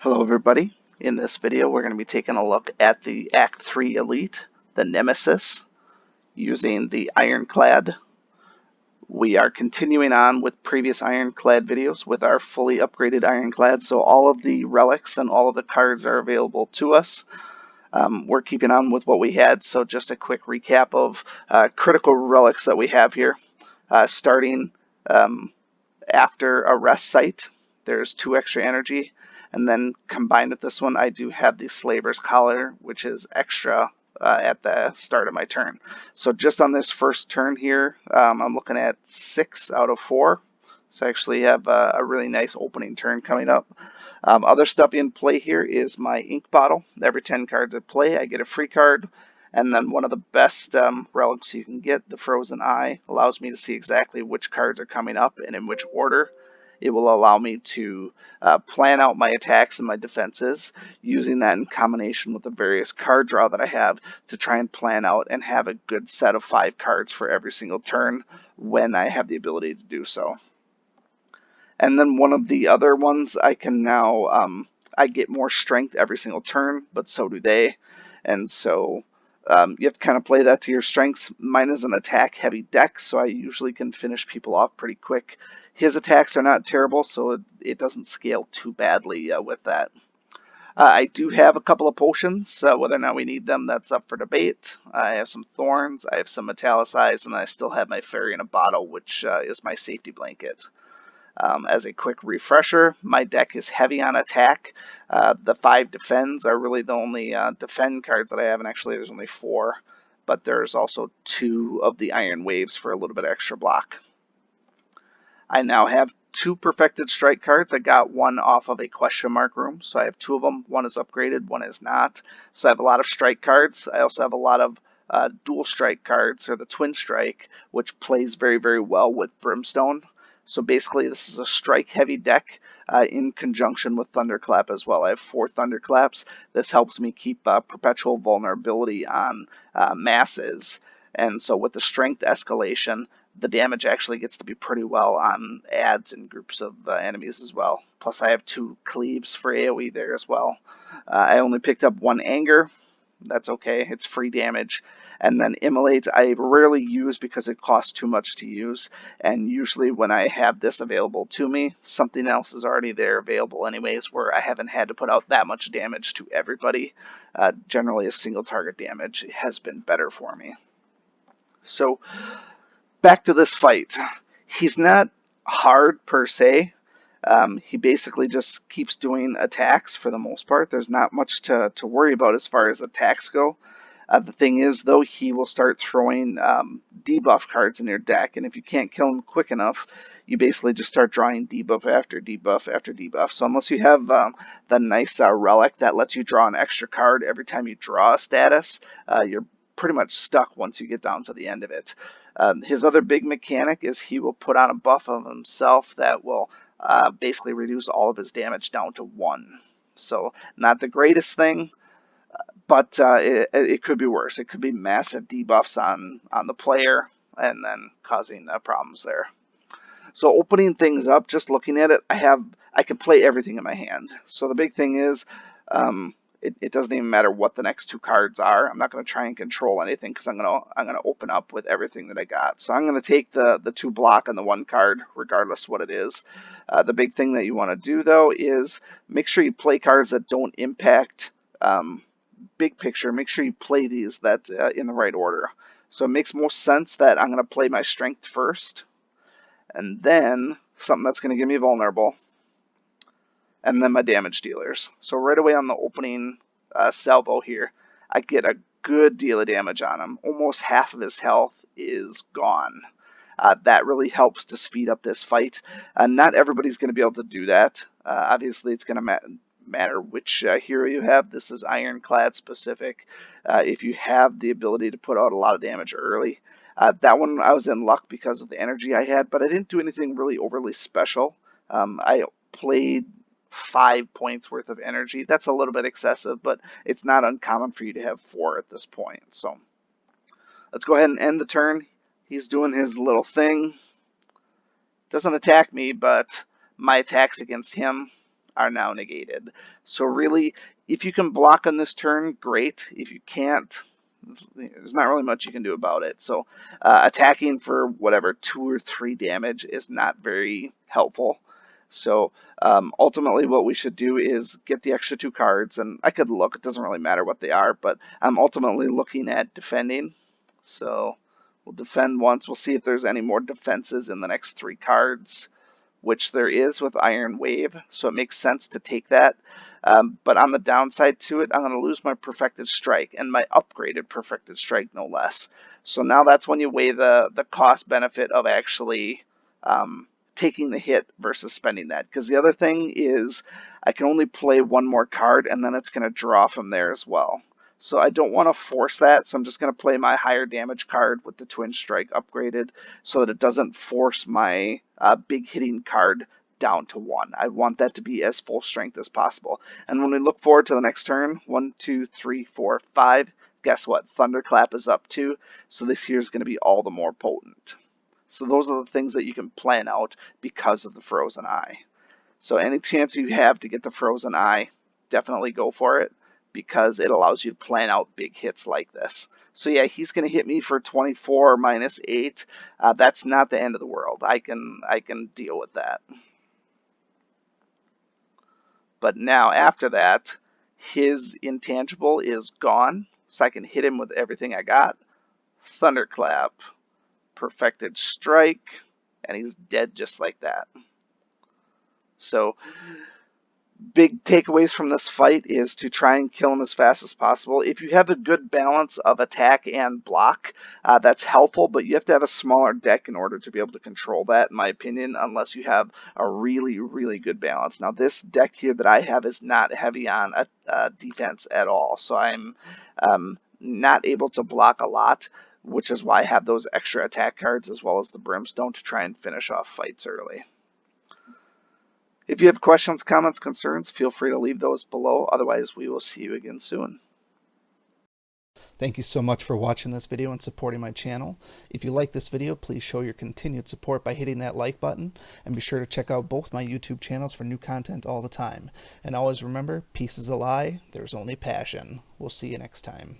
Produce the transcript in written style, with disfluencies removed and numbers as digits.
Hello everybody. In this video we're going to be taking a look at the Act 3 Elite, the Nemesis, using the Ironclad. We are continuing on with previous Ironclad videos with our fully upgraded Ironclad, so all of the relics and all of the cards are available to us. We're keeping on with what we had, so just a quick recap of critical relics that we have here. Starting after a rest site, there's 2 extra energy. And then combined with this one, I do have the Slaver's Collar, which is extra at the start of my turn. So just on this first turn here, I'm looking at 6 out of 4. So I actually have a really nice opening turn coming up. Other stuff in play here is my ink bottle. Every 10 cards I play, I get a free card. And then one of the best relics you can get, the Frozen Eye, allows me to see exactly which cards are coming up and in which order. It will allow me to plan out my attacks and my defenses, using that in combination with the various card draw that I have to try and plan out and have a good set of 5 cards for every single turn when I have the ability to do so. And then one of the other ones, I can now, I get more strength every single turn, but so do they. And so you have to kind of play that to your strengths. Mine is an attack-heavy deck, so I usually can finish people off pretty quick. His attacks are not terrible, so it doesn't scale too badly with that. I do have a couple of potions. Whether or not we need them, that's up for debate. I have some thorns, I have some metallicized, and I still have my fairy in a bottle, which is my safety blanket. As a quick refresher, my deck is heavy on attack. The 5 defends are really the only defend cards that I have, and actually there's only 4, but there's also 2 of the Iron Waves for a little bit extra block. I now have 2 Perfected Strike cards. I got one off of a question mark room, so I have 2 of them. One is upgraded, one is not. So I have a lot of strike cards. I also have a lot of dual strike cards, or the Twin Strike, which plays very, very well with Brimstone. So basically this is a strike-heavy deck in conjunction with Thunderclap as well. I have 4 Thunderclaps. This helps me keep perpetual vulnerability on masses. And so with the strength escalation, the damage actually gets to be pretty well on adds and groups of enemies as well. Plus I have 2 cleaves for AoE there as well. I only picked up 1 anger. That's okay, it's free damage. And then Immolate I rarely use because it costs too much to use, and usually when I have this available to me, something else is already there available anyways, where I haven't had to put out that much damage to everybody. Generally a single target damage has been better for me. So back to this fight. He's not hard per se. He basically just keeps doing attacks for the most part. There's not much to worry about as far as attacks go. The thing is, though, he will start throwing debuff cards in your deck, and if you can't kill him quick enough, you basically just start drawing debuff after debuff after debuff. So unless you have the nice relic that lets you draw an extra card every time you draw a status, you're pretty much stuck once you get down to the end of it. His other big mechanic is he will put on a buff of himself that will basically reduce all of his damage down to 1. So not the greatest thing, but it could be worse. It could be massive debuffs on the player and then causing problems there. So opening things up, just looking at it, I can play everything in my hand. So the big thing is it doesn't even matter what the next 2 cards are. I'm not going to try and control anything because I'm gonna open up with everything that I got. So I'm going to take the 2 block and the 1 card, regardless what it is. The big thing that you want to do though is make sure you play cards that don't impact big picture. Make sure you play these that in the right order. So it makes most sense that I'm going to play my strength first, and then something that's going to give me vulnerable, and then my damage dealers. So right away on the opening salvo here, I get a good deal of damage on him. Almost half of his health is gone. That really helps to speed up this fight. Not everybody's going to be able to do that. Obviously, it's going to matter which hero you have. This is Ironclad specific. If you have the ability to put out a lot of damage early. That one I was in luck because of the energy I had, but I didn't do anything really overly special. I played 5 points worth of energy. That's a little bit excessive, but it's not uncommon for you to have 4 at this point. So let's go ahead and end the turn. He's doing his little thing. Doesn't attack me, but my attacks against him are now negated. So really, if you can block on this turn, great. If you can't, there's not really much you can do about it. So attacking for whatever 2 or 3 damage is not very helpful. So ultimately what we should do is get the extra 2 cards, and I could look, it doesn't really matter what they are, but I'm ultimately looking at defending. So we'll defend once, we'll see if there's any more defenses in the next 3 cards, which there is with Iron Wave, so it makes sense to take that. But on the downside to it, I'm going to lose my Perfected Strike, and my upgraded Perfected Strike no less. So now that's when you weigh the cost benefit of actually taking the hit versus spending that. Because the other thing is I can only play 1 more card, and then it's going to draw from there as well. So I don't want to force that, so I'm just going to play my higher damage card with the Twin Strike upgraded so that it doesn't force my big hitting card down to 1. I want that to be as full strength as possible. And when we look forward to the next turn, 1, 2, 3, 4, 5, guess what? Thunderclap is up too, so this here is going to be all the more potent. So those are the things that you can plan out because of the Frozen Eye. So any chance you have to get the Frozen Eye, definitely go for it, because it allows you to plan out big hits like this. So yeah, he's going to hit me for 24 minus 8. That's not the end of the world. I can deal with that. But now after that, his intangible is gone, so I can hit him with everything I got. Thunderclap, Perfected Strike, and he's dead just like that. So big takeaways from this fight is to try and kill him as fast as possible. If you have a good balance of attack and block, that's helpful, but you have to have a smaller deck in order to be able to control that, in my opinion, unless you have a really, really good balance. Now, this deck here that I have is not heavy on defense at all, so I'm not able to block a lot, which is why I have those extra attack cards as well as the Brimstone to try and finish off fights early. If you have questions, comments, concerns, feel free to leave those below. Otherwise, we will see you again soon. Thank you so much for watching this video and supporting my channel. If you like this video, please show your continued support by hitting that like button, and be sure to check out both my YouTube channels for new content all the time. And always remember, peace is a lie, there's only passion. We'll see you next time.